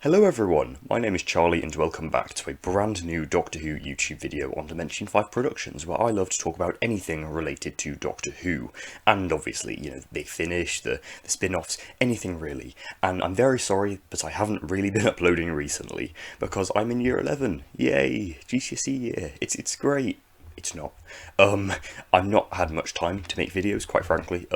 Hello everyone, my name is Charlie and welcome back to a brand new Doctor Who YouTube video on Dimension 5 Productions, where I love to talk about anything related to Doctor Who, and obviously, the Big Finish, the spin-offs, anything really. And I'm very sorry, but I haven't really been uploading recently, because I'm in year 11, yay, GCSE year, it's great. It's not. I've not had much time to make videos, quite frankly,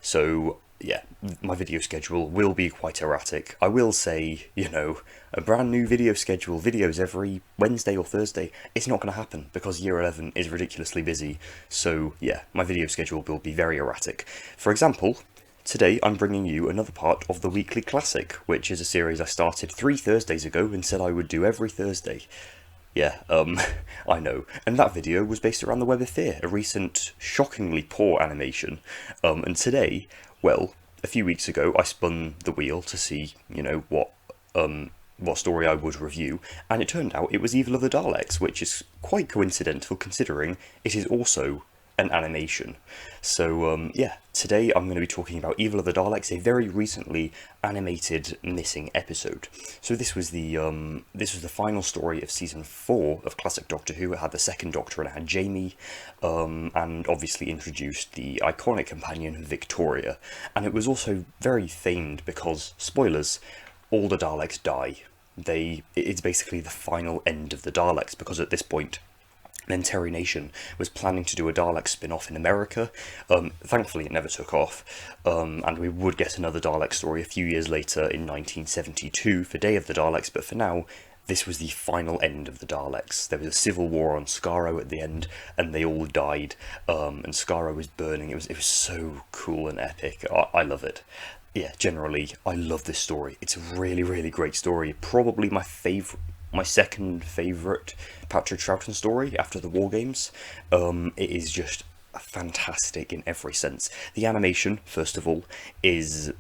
so yeah, my video schedule will be quite erratic. I will say, a brand new video schedule, videos every Wednesday or Thursday, it's not going to happen because year 11 is ridiculously busy. So yeah, my video schedule will be very erratic. For example, today I'm bringing you another part of the Weekly Classic, which is a series I started 3 Thursdays ago and said I would do every Thursday. Yeah, I know. And that video was based around the Web of Fear, a recent, shockingly poor animation. And today, well, a few weeks ago, I spun the wheel to see, what story I would review, and it turned out it was Evil of the Daleks, which is quite coincidental considering it is also an animation. So yeah, today I'm going to be talking about Evil of the Daleks, a very recently animated missing episode. So this was the final story of season 4 of classic Doctor Who. It had the second Doctor and it had Jamie, and obviously introduced the iconic companion Victoria. And it was also very famed because, spoilers, all the Daleks die. It's basically the final end of the Daleks, because at this point then Terry Nation was planning to do a Dalek spin-off in America. Thankfully it never took off, and we would get another Dalek story a few years later in 1972 for Day of the Daleks, but for now, this was the final end of the Daleks. There was a civil war on Skaro at the end, and they all died, and Skaro was burning. It was so cool and epic. I love it. Yeah, generally, I love this story. It's a really, really great story. Probably my second favourite Patrick Troughton story after the War Games. It is just fantastic in every sense. The animation, first of all, is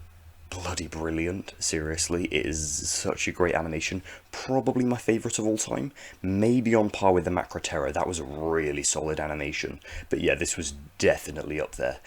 bloody brilliant. Seriously, it is such a great animation. Probably my favourite of all time. Maybe on par with the Macra Terror. That was a really solid animation. But yeah, this was definitely up there.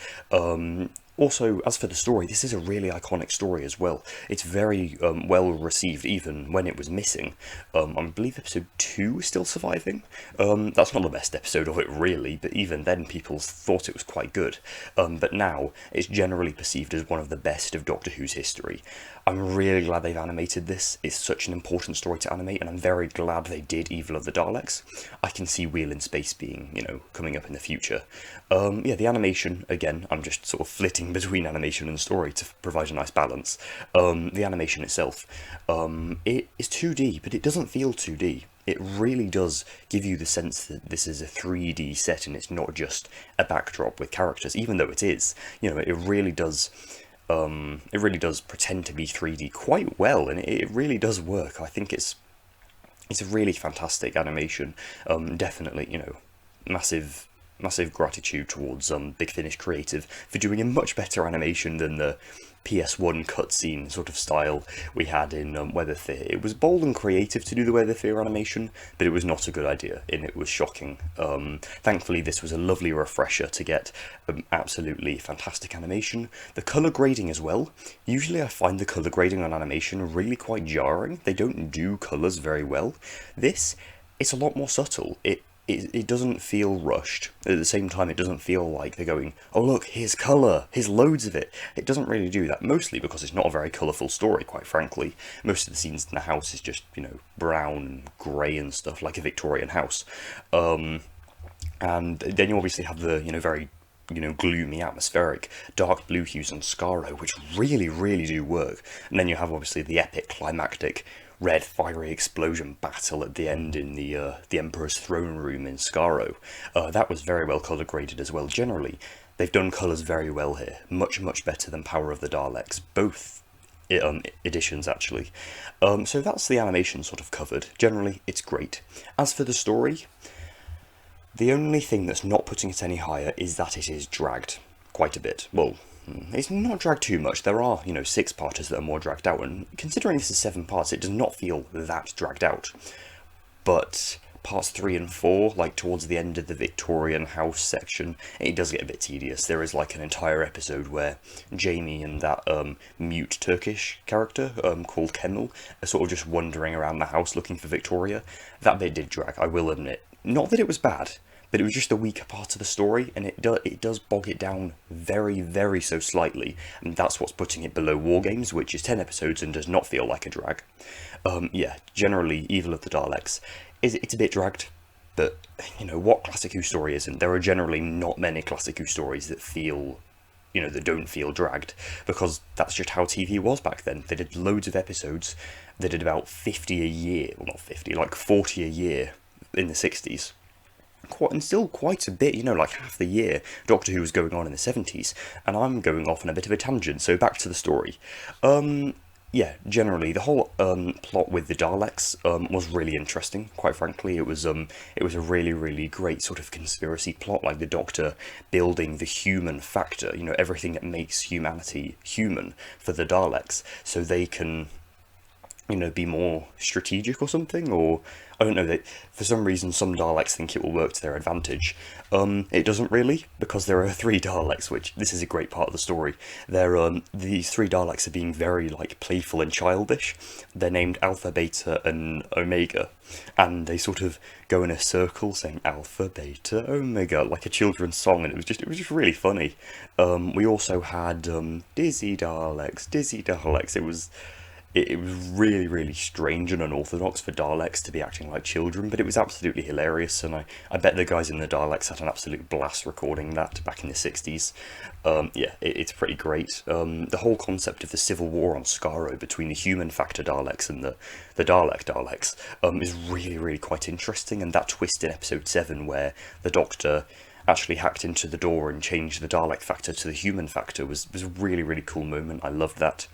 Also, as for the story, this is a really iconic story as well. It's very well received even when it was missing. I believe episode 2 is still surviving. That's not the best episode of it really, but even then people thought it was quite good. But now, it's generally perceived as one of the best of Doctor Who's history. I'm really glad they've animated this. It's such an important story to animate, and I'm very glad they did Evil of the Daleks. I can see Wheel in Space being, coming up in the future. Yeah, the animation, again, I'm just sort of flitting between animation and story to provide a nice balance. The animation itself, it is 2D, but it doesn't feel 2D. It really does give you the sense that this is a 3D set and it's not just a backdrop with characters, even though it is. It really does. It really does pretend to be 3D quite well, and it really does work. I think it's a really fantastic animation. Definitely, massive gratitude towards Big Finish Creative for doing a much better animation than the PS1 cutscene sort of style we had in Web of Fear. It was bold and creative to do the Web of Fear animation, but it was not a good idea, and it was shocking. Thankfully, this was a lovely refresher to get absolutely fantastic animation. The colour grading as well. Usually I find the colour grading on animation really quite jarring. They don't do colours very well. It's a lot more subtle. It doesn't feel rushed. At the same time, it doesn't feel like they're going, oh look, here's colour, here's loads of it. It doesn't really do that, mostly because it's not a very colourful story, quite frankly. Most of the scenes in the house is just, brown and grey and stuff, like a Victorian house. And then you obviously have the, very gloomy, atmospheric, dark blue hues on Skaro, which really, really do work. And then you have obviously the epic, climactic, red fiery explosion battle at the end in the Emperor's throne room in Skaro. That was very well colour graded as well. Generally, they've done colours very well here, much better than Power of the Daleks, both editions actually. So that's the animation sort of covered. Generally, it's great. As for the story, the only thing that's not putting it any higher is that it is dragged quite a bit. Well, it's not dragged too much. There are, 6-parters that are more dragged out, and considering this is 7 parts, it does not feel that dragged out. But parts 3 and 4, like towards the end of the Victorian house section, it does get a bit tedious. There is like an entire episode where Jamie and that mute Turkish character called Kemal are sort of just wandering around the house looking for Victoria. That bit did drag, I will admit. Not that it was bad, but it was just a weaker part of the story, and it does bog it down very, very so slightly, and that's what's putting it below War Games, which is 10 episodes and does not feel like a drag. Yeah, generally, Evil of the Daleks, it's a bit dragged, but, you know, what Classic Who story isn't? There are generally not many Classic Who stories that feel, you know, that don't feel dragged, because that's just how TV was back then. They did loads of episodes, they did about 50 a year, well not 50, like 40 a year in the 60s. And still quite a bit, you know, like half the year Doctor Who was going on in the 70s, and I'm going off on a bit of a tangent, so back to the story. Yeah, generally, the whole plot with the Daleks was really interesting, quite frankly. It was a really, really great sort of conspiracy plot, like the Doctor building the human factor, you know, everything that makes humanity human for the Daleks, so they can, you know, be more strategic or something, or I don't know, that for some reason some Daleks think it will work to their advantage. It doesn't really, because there are 3 Daleks, which this is a great part of the story. These 3 Daleks are being very like playful and childish. They're named Alpha, Beta, and Omega, and they sort of go in a circle saying Alpha, Beta, Omega, like a children's song, and it was just really funny. We also had Dizzy Daleks, Dizzy Daleks. It was really, really strange and unorthodox for Daleks to be acting like children, but it was absolutely hilarious, and I bet the guys in the Daleks had an absolute blast recording that back in the 60s. Yeah, it's pretty great. The whole concept of the civil war on Skaro between the human factor Daleks and the Daleks is really, really quite interesting, and that twist in episode 7 where the Doctor actually hacked into the door and changed the Dalek factor to the human factor was a really, really cool moment. I loved that.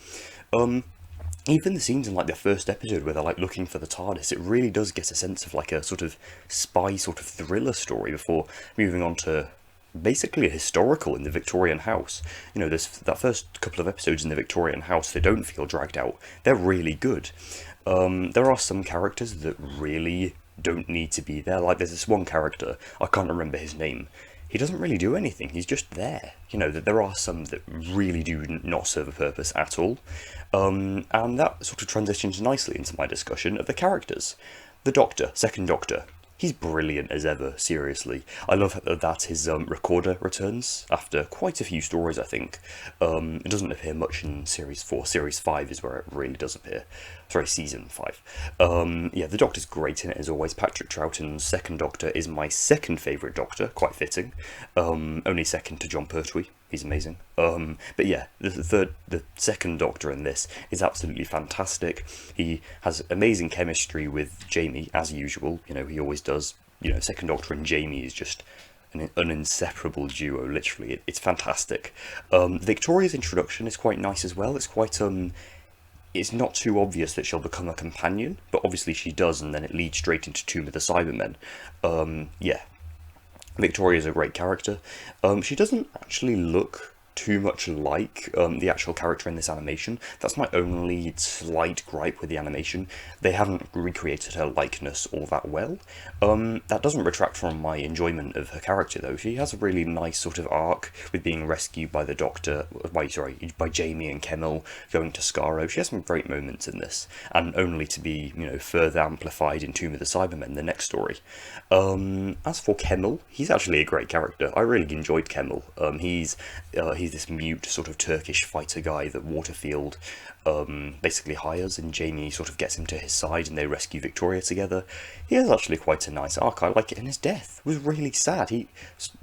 Even the scenes in like the first episode where they're like looking for the TARDIS, it really does get a sense of like a sort of spy sort of thriller story before moving on to basically a historical in the Victorian house. You know, that first couple of episodes in the Victorian house, they don't feel dragged out. They're really good. There are some characters that really don't need to be there. Like there's this one character, I can't remember his name. He doesn't really do anything, he's just there. You know, that there are some that really do not serve a purpose at all. And that sort of transitions nicely into my discussion of the characters. The Doctor, Second Doctor, he's brilliant as ever, seriously. I love that his recorder returns after quite a few stories, I think. It doesn't appear much in Series 4. Series 5 is where it really does appear. Sorry, Season 5. Yeah, the Doctor's great in it as always. Patrick Troughton's Second Doctor is my second favourite Doctor, quite fitting. Only second to John Pertwee. He's amazing. But yeah, the Second Doctor in this is absolutely fantastic. He has amazing chemistry with Jamie, as usual. You know, he always does. You know, Second Doctor and Jamie is just an inseparable duo, literally. It's fantastic. Victoria's introduction is quite nice as well. It's quite, it's not too obvious that she'll become a companion, but obviously she does, and then it leads straight into Tomb of the Cybermen. Yeah. Victoria's a great character. She doesn't actually look too much like the actual character in this animation. That's my only slight gripe with the animation. They haven't recreated her likeness all that well. That doesn't retract from my enjoyment of her character though. She has a really nice sort of arc with being rescued by the Doctor, by Jamie and Kemal going to Skaro. She has some great moments in this, and only to be, you know, further amplified in Tomb of the Cybermen, the next story. As for Kemal, he's actually a great character. I really enjoyed Kemal. He's this mute sort of Turkish fighter guy that Waterfield basically hires, and Jamie sort of gets him to his side and they rescue Victoria together. He has actually quite a nice arc. I like it, and his death was really sad.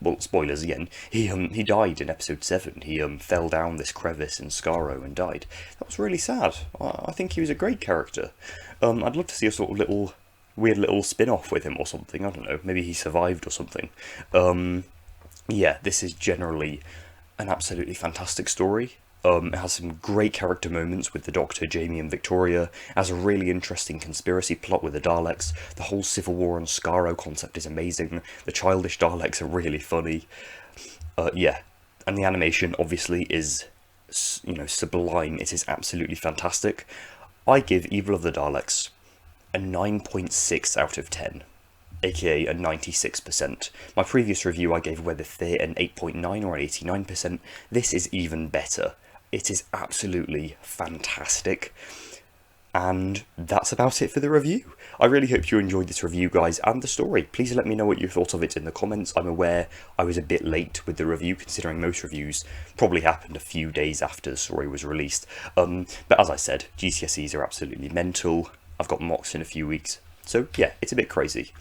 Well, spoilers again, he died in episode 7. He fell down this crevice in Skaro and died. That was really sad. I think he was a great character. I'd love to see a sort of weird little spin-off with him or something. I don't know, maybe he survived or something. Yeah, this is generally an absolutely fantastic story. It has some great character moments with the Doctor, Jamie and Victoria. It has a really interesting conspiracy plot with the Daleks. The whole Civil War on Skaro concept is amazing. The childish Daleks are really funny. Yeah, and the animation obviously is, you know, sublime. It is absolutely fantastic. I give Evil of the Daleks a 9.6 out of 10. aka a 96%. My previous review I gave Web of Fear an 8.9 or an 89%. This is even better. It is absolutely fantastic. And that's about it for the review. I really hope you enjoyed this review, guys, and the story. Please let me know what you thought of it in the comments. I'm aware I was a bit late with the review, considering most reviews probably happened a few days after the story was released. But as I said, GCSEs are absolutely mental. I've got mocks in a few weeks. So yeah, it's a bit crazy.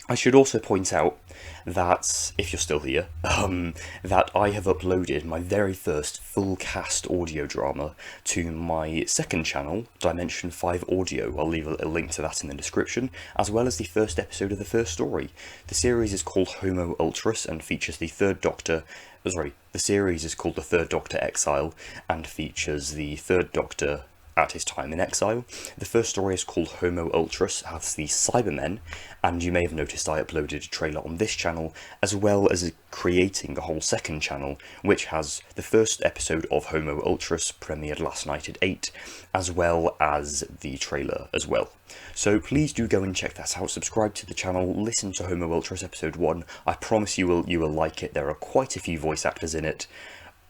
I should also point out that, if you're still here, that I have uploaded my very first full cast audio drama to my second channel, Dimension 5 Audio. I'll leave a link to that in the description, as well as the first episode of the first story. The series is called Homo Ultras and features the Third Doctor. The series is called The Third Doctor Exile and features the Third Doctor at his time in exile. The first story is called Homo Ultras, has the Cybermen, and you may have noticed I uploaded a trailer on this channel, as well as creating a whole second channel, which has the first episode of Homo Ultras, premiered last night at 8, as well as the trailer as well. So please do go and check that out, subscribe to the channel, listen to Homo Ultras episode 1, I promise you will like it. There are quite a few voice actors in it.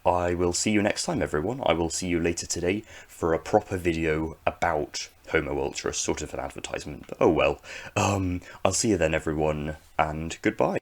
I will see you next time, everyone. I will see you later today for a proper video about Homo Ultras, sort of an advertisement, but oh well. I'll see you then, everyone, and goodbye.